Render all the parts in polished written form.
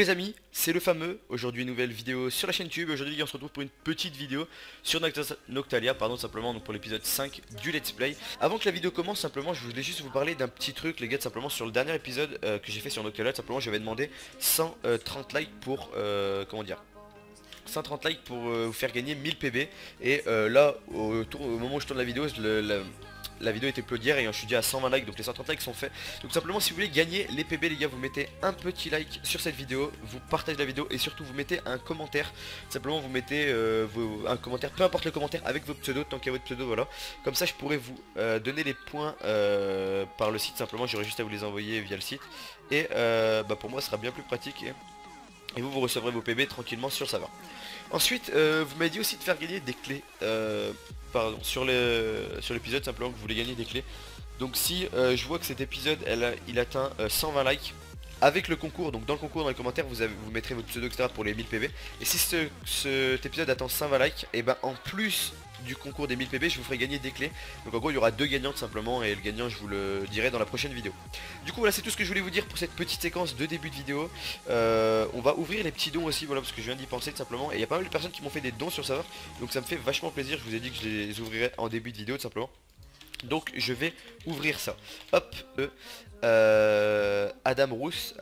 les amis, c'est le fameux. Aujourd'hui une nouvelle vidéo sur la chaîne YouTube. Aujourd'hui on se retrouve pour une petite vidéo sur Noctalia, pardon, simplement donc pour l'épisode 5 du Let's Play. Avant que la vidéo commence, simplement je voulais juste vous parler d'un petit truc les gars, simplement sur le dernier épisode que j'ai fait sur Noctalia. Simplement j'avais demandé 130 likes pour, comment dire, 130 likes pour vous faire gagner 1000 PB. Et là au moment où je tourne la vidéo, la vidéo était upload hier et je suis déjà à 120 likes, donc les 130 likes sont faits. Donc simplement si vous voulez gagner les PB les gars, vous mettez un petit like sur cette vidéo, vous partagez la vidéo et surtout vous mettez un commentaire. Simplement vous mettez un commentaire, peu importe le commentaire, avec votre pseudo, tant qu'il y a votre pseudo, voilà. Comme ça je pourrais vous donner les points par le site, simplement j'aurai juste à vous les envoyer via le site. Et pour moi ce sera bien plus pratique et vous recevrez vos PB tranquillement sur le serveur. Ensuite, vous m'avez dit aussi de faire gagner des clés, pardon, sur l'épisode, simplement que vous voulez gagner des clés. Donc si je vois que cet épisode, il atteint 120 likes, avec le concours, donc dans le concours, dans les commentaires, vous mettrez votre pseudo, etc. pour les 1000 PB. Et si cet épisode atteint 120 likes, et ben en plus du concours des 1000 PB, je vous ferai gagner des clés. Donc en gros, il y aura deux gagnantes simplement, et le gagnant, je vous le dirai dans la prochaine vidéo. Du coup, voilà, c'est tout ce que je voulais vous dire pour cette petite séquence de début de vidéo. On va ouvrir les petits dons aussi, voilà, parce que je viens d'y penser tout simplement. Et il y a pas mal de personnes qui m'ont fait des dons sur le serveur, donc ça me fait vachement plaisir. Je vous ai dit que je les ouvrirai en début de vidéo tout simplement. Donc je vais ouvrir ça. Hop, Adam Rousse,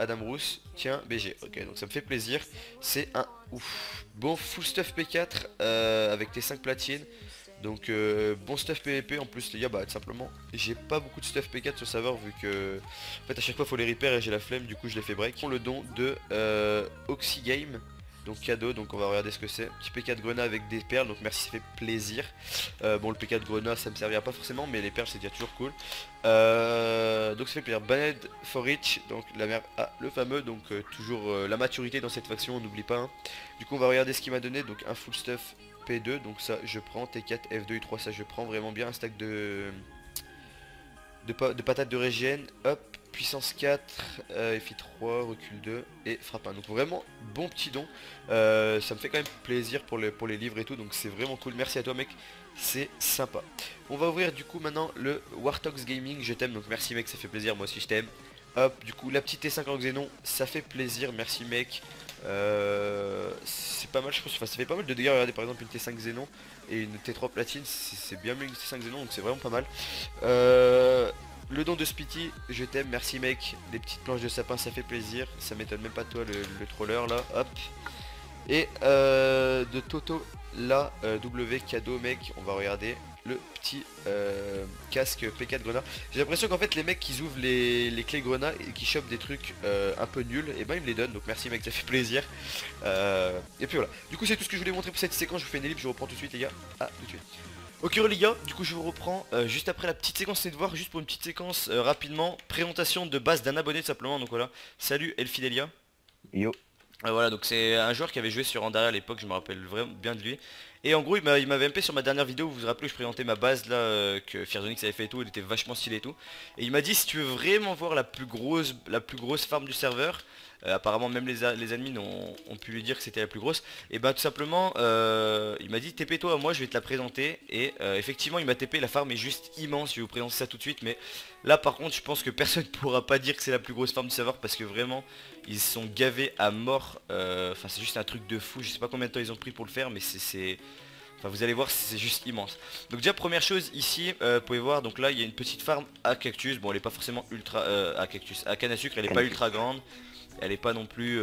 tiens, BG. Ok, donc ça me fait plaisir. C'est un ouf. Bon full stuff P4 avec tes 5 platines. Donc bon stuff PVP en plus les gars, bah tout simplement j'ai pas beaucoup de stuff P4 sur le serveur vu que en fait à chaque fois faut les repair et j'ai la flemme, du coup je les fais break. Le don de Oxygame, donc cadeau, donc on va regarder ce que c'est. Petit P4 Grenat avec des perles, donc merci, ça fait plaisir. Bon le P4 Grenat ça me servira pas forcément, mais les perles c'est déjà toujours cool. Donc ça fait plaisir. Banned for Rich, donc la mère le fameux, donc toujours la maturité dans cette faction, on n'oublie pas hein. Du coup on va regarder ce qu'il m'a donné, donc un full stuff P2, donc ça je prends, T4, F2, U3, ça je prends vraiment bien, un stack de patates de régène, hop, puissance 4, FI3, recul 2 et frappe 1. Donc vraiment bon petit don, ça me fait quand même plaisir pour les livres et tout, donc c'est vraiment cool, merci à toi mec, c'est sympa. On va ouvrir du coup maintenant le Warthogs Gaming, je t'aime, donc merci mec, ça fait plaisir, moi aussi je t'aime. Hop, du coup la petite T5 en Xénon, ça fait plaisir, merci mec. C'est pas mal je pense, enfin ça fait pas mal de dégâts, regardez par exemple une T5 Xénon et une T3 platine, c'est bien mieux une T5 Xénon, donc c'est vraiment pas mal. Le don de Spitty, je t'aime, merci mec. Les petites planches de sapin, ça fait plaisir, ça m'étonne même pas toi le troller là, hop. Et de Toto là, W cadeau mec, on va regarder le petit casque P4 Grenat. J'ai l'impression qu'en fait les mecs qui ouvrent les clés Grenat et qui chopent des trucs un peu nuls, et ben ils me les donnent, donc merci mec, ça fait plaisir. Et puis voilà, du coup c'est tout ce que je voulais montrer pour cette séquence, je vous fais une ellipse, je reprends tout de suite les gars, tout de suite. Ok les gars, du coup je vous reprends juste après la petite séquence, c'est de voir juste pour une petite séquence rapidement, présentation de base d'un abonné tout simplement, donc voilà, salut Elfidelia. Yo. Voilà, donc c'est un joueur qui avait joué sur Andarea à l'époque, je me rappelle vraiment bien de lui. Et en gros il m'avait MP sur ma dernière vidéo, vous vous rappelez que je présentais ma base là, que Fierzonix avait fait et tout, elle était vachement stylée et tout. Et il m'a dit si tu veux vraiment voir la plus grosse farm du serveur, apparemment même les admins ont pu lui dire que c'était la plus grosse. Et bah tout simplement il m'a dit TP toi à moi, je vais te la présenter. Et effectivement il m'a TP, la farm est juste immense, je vais vous présenter ça tout de suite. Mais là par contre je pense que personne ne pourra pas dire que c'est la plus grosse farm du serveur, parce que vraiment ils sont gavés à mort. Enfin c'est juste un truc de fou, je sais pas combien de temps ils ont pris pour le faire, mais c'est... Enfin vous allez voir, c'est juste immense. Donc déjà première chose ici, vous pouvez voir, donc là il y a une petite farm à cactus. Bon elle est pas forcément ultra... à cactus, à canne à sucre, elle est pas ultra grande. Elle est pas non plus...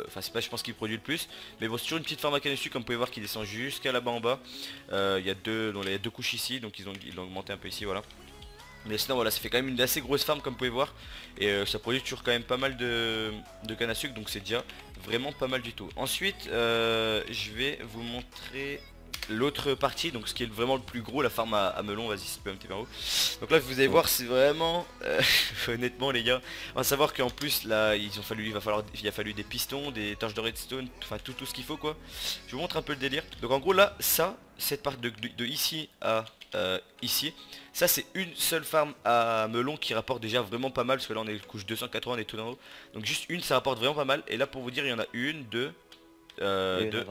Enfin c'est pas je pense qu'il produit le plus. Mais bon c'est toujours une petite farm à canne à sucre, comme vous pouvez voir, qui descend jusqu'à là-bas en bas. Il y a deux couches ici, donc ils ont augmenté un peu ici, voilà. Mais sinon voilà, ça fait quand même une assez grosse farm comme vous pouvez voir. Et ça produit toujours quand même pas mal de canne à sucre, donc c'est déjà vraiment pas mal du tout. Ensuite je vais vous montrer l'autre partie, donc ce qui est vraiment le plus gros, la farm à melon. Vas-y s'il te plaît un petit peu en haut. Donc là vous allez voir, c'est vraiment honnêtement les gars, on va savoir qu'en plus là il a fallu des pistons, des torches de redstone, enfin tout ce qu'il faut quoi. Je vous montre un peu le délire. Donc en gros là, cette part de ici à ici, ça c'est une seule farm à melon qui rapporte déjà vraiment pas mal, parce que là on est couche 280, on est tout en haut. Donc juste une, ça rapporte vraiment pas mal. Et là pour vous dire, il y en a une, deux, deux,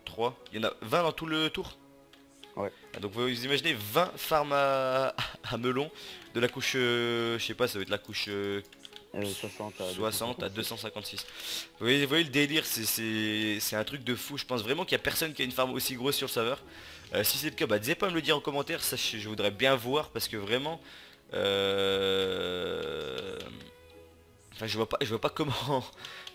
3, il y en a 20 dans tout le tour. Ouais. Donc vous imaginez 20 farms à melon de la couche, je sais pas, ça va être la couche 60 à 60 à 256. 256. Vous voyez le délire, c'est un truc de fou. Je pense vraiment qu'il n'y a personne qui a une farm aussi grosse sur le serveur. Si c'est le cas, bah n'hésitez pas à me le dire en commentaire, ça je voudrais bien voir parce que vraiment... Enfin je vois pas comment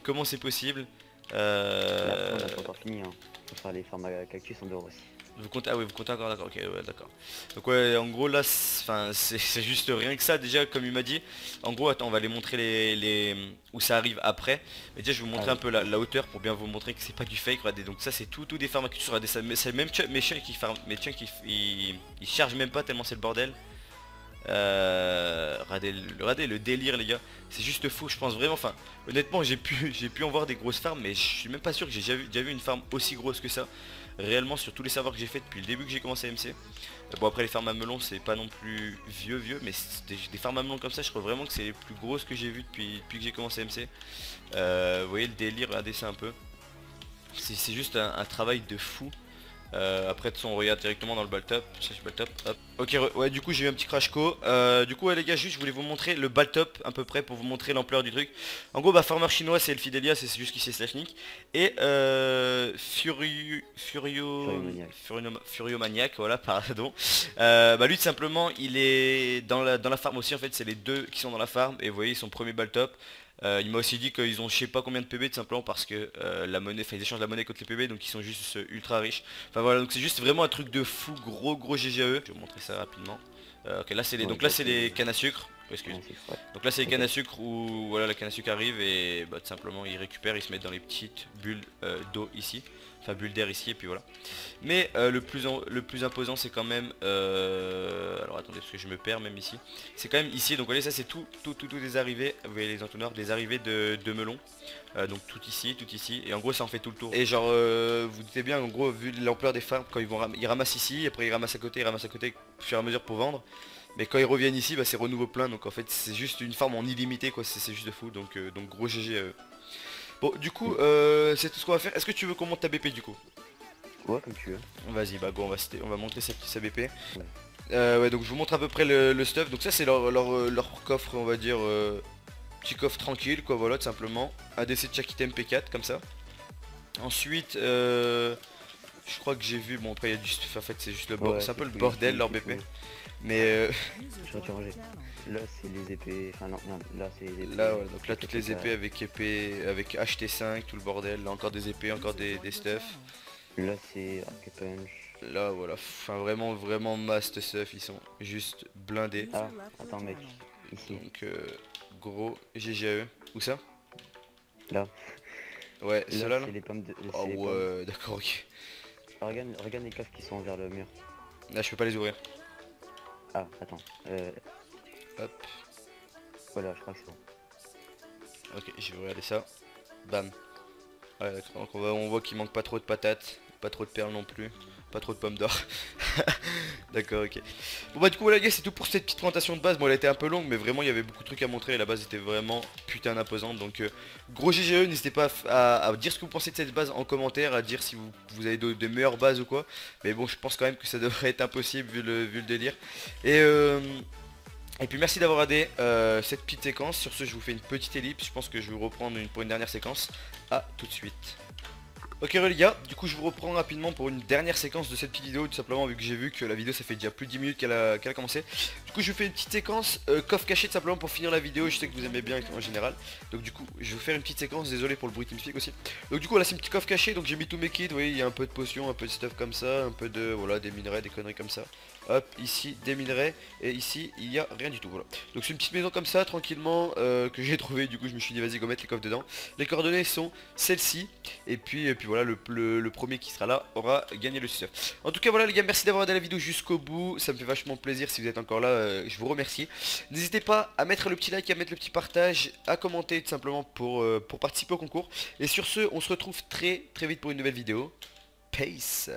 comment c'est possible. Mais après on n'a Euh, pas encore fini, hein. Faut faire les farms à cactus en dehors aussi. Vous comptez, ah oui, vous comptez encore, d'accord, ok, ouais, d'accord. Donc ouais, en gros là, enfin, c'est juste rien que ça déjà, comme il m'a dit. En gros, attends, on va les montrer où ça arrive après. Mais déjà, je vais vous Ah montrer un oui. peu la hauteur pour bien vous montrer que c'est pas du fake. Regardez, donc ça, c'est tout des farms à culture. Regardez, ça, c'est même mes chiens qui farment, mes chiens qui ils chargent même pas tellement c'est le bordel. Regardez le délire les gars, c'est juste fou, je pense vraiment, enfin honnêtement j'ai pu en voir des grosses farms mais je suis même pas sûr que j'ai déjà vu une farm aussi grosse que ça réellement sur tous les serveurs que j'ai fait depuis le début que j'ai commencé à MC. Bon après les farms à melon c'est pas non plus vieux mais des farms à melon comme ça je crois vraiment que c'est les plus grosses que j'ai vues depuis que j'ai commencé à MC. Vous voyez le délire, regardez ça un peu, c'est juste un travail de fou. Après de son on regarde directement dans le baltop, cherche baltop, hop. Ok ouais du coup j'ai eu un petit crash co. Du coup ouais, les gars juste je voulais vous montrer le baltop à peu près pour vous montrer l'ampleur du truc. En gros bah farmer chinois c'est Elfidelia, c'est juste qui c'est Slashnik. Et Furio Maniac, voilà pardon. Bah lui tout simplement il est dans la farm aussi en fait, c'est les deux qui sont dans la farm. Et vous voyez son premier baltop. Il m'a aussi dit qu'ils ont je sais pas combien de PB tout simplement parce que la monnaie, enfin ils échangent la monnaie contre les PB donc ils sont juste ultra riches. Enfin voilà donc c'est juste vraiment un truc de fou, gros GGAE. Je vais vous montrer ça rapidement. Ok là c'est les, Ouais, donc là bah, c'est les cannes à sucre. Excuse. ouais, c'est ouais. Donc là c'est les Ok. cannes à sucre où voilà la canne à sucre arrive et bah, tout simplement ils récupèrent, ils se mettent dans les petites bulles d'eau ici. Enfin bulles d'air ici et puis voilà. Mais le plus imposant c'est quand même alors attendez parce que je me perds même ici. C'est quand même ici, donc vous voyez ça c'est tout des arrivées. Vous voyez les entonnoirs, des arrivées de melons. Donc tout ici, et en gros ça en fait tout le tour. Et genre vous doutez bien en gros vu l'ampleur des farms, quand ils ramassent ici, après ils ramassent à côté au fur et à mesure pour vendre. Mais quand ils reviennent ici bah c'est renouveau plein, donc en fait c'est juste une farm en illimité quoi, c'est juste de fou, donc gros GG à eux. Bon du coup Mm. c'est tout ce qu'on va faire. Est-ce que tu veux qu'on monte ta BP du coup? Ouais, comme tu veux. Vas-y bah go on va montrer sa BP. Ouais. Ouais donc je vous montre à peu près le stuff. Donc ça c'est leur coffre on va dire petit coffre tranquille quoi, voilà tout simplement. Un DC de chaque item P4 comme ça. Ensuite je crois que j'ai vu, bon après il y a du stuff en fait c'est juste Ouais, c'est un peu le c'est bordel fouillé, leur c'est BP. fouillé. Mais Je vais te ranger. Là, c'est les épées. Enfin, non, non, là, c'est les là épées. ouais, donc là toutes les épées avec avec HT5, tout le bordel, là encore des épées, encore des stuff. Là, c'est Arc Punch. Là voilà, enfin vraiment mast stuff, ils sont juste blindés. Ah, attends, mec. Ici. Donc gros GG à eux. Où ça? Là. Ouais, Là, ceux-là là? c'est les pommes de. Oh C'est les pommes. ouais, d'accord ok. Ah, regarde les coffres qui sont vers le mur. Là je peux pas les ouvrir. Ah, attends. Hop, Voilà, je crois que c'est bon. ok, je vais regarder ça. Bam. Ouais d'accord, donc on voit qu'il manque pas trop de patates, pas trop de perles non plus, pas trop de pommes d'or. D'accord, ok. Bon bah du coup voilà les gars c'est tout pour cette petite présentation de base. Bon elle a été un peu longue mais vraiment il y avait beaucoup de trucs à montrer et la base était vraiment putain imposante. Donc gros GGE, n'hésitez pas à dire ce que vous pensez de cette base en commentaire, à dire si vous avez de meilleures bases ou quoi. Mais bon je pense quand même que ça devrait être impossible vu le délire. Et puis merci d'avoir regardé cette petite séquence. Sur ce je vous fais une petite ellipse. Je pense que je vais vous reprendre pour une dernière séquence. A tout de suite. Ok les gars, du coup je vous reprends rapidement pour une dernière séquence de cette petite vidéo, tout simplement vu que j'ai vu que la vidéo ça fait déjà plus de 10 minutes qu'elle a commencé. Du coup je vous fais une petite séquence coffre caché tout simplement pour finir la vidéo, je sais que vous aimez bien en général. Donc du coup je vais vous faire une petite séquence, désolé pour le bruit TeamSpeak aussi. Donc du coup là c'est une petite coffre caché, donc j'ai mis tous mes kits, vous voyez il y a un peu de potions, un peu de stuff comme ça, un peu de, voilà des minerais, des conneries comme ça. Hop, ici des minerais, et ici il y a rien du tout, voilà. Donc c'est une petite maison comme ça, tranquillement, que j'ai trouvé, du coup je me suis dit vas-y go mettre les coffres dedans. Les coordonnées sont celles-ci, et puis voilà le premier qui sera là aura gagné le stuff. En tout cas voilà les gars, merci d'avoir regardé la vidéo jusqu'au bout, ça me fait vachement plaisir si vous êtes encore là, je vous remercie. N'hésitez pas à mettre le petit like, à mettre le petit partage, à commenter tout simplement pour participer au concours. Et sur ce, on se retrouve très vite pour une nouvelle vidéo. Peace.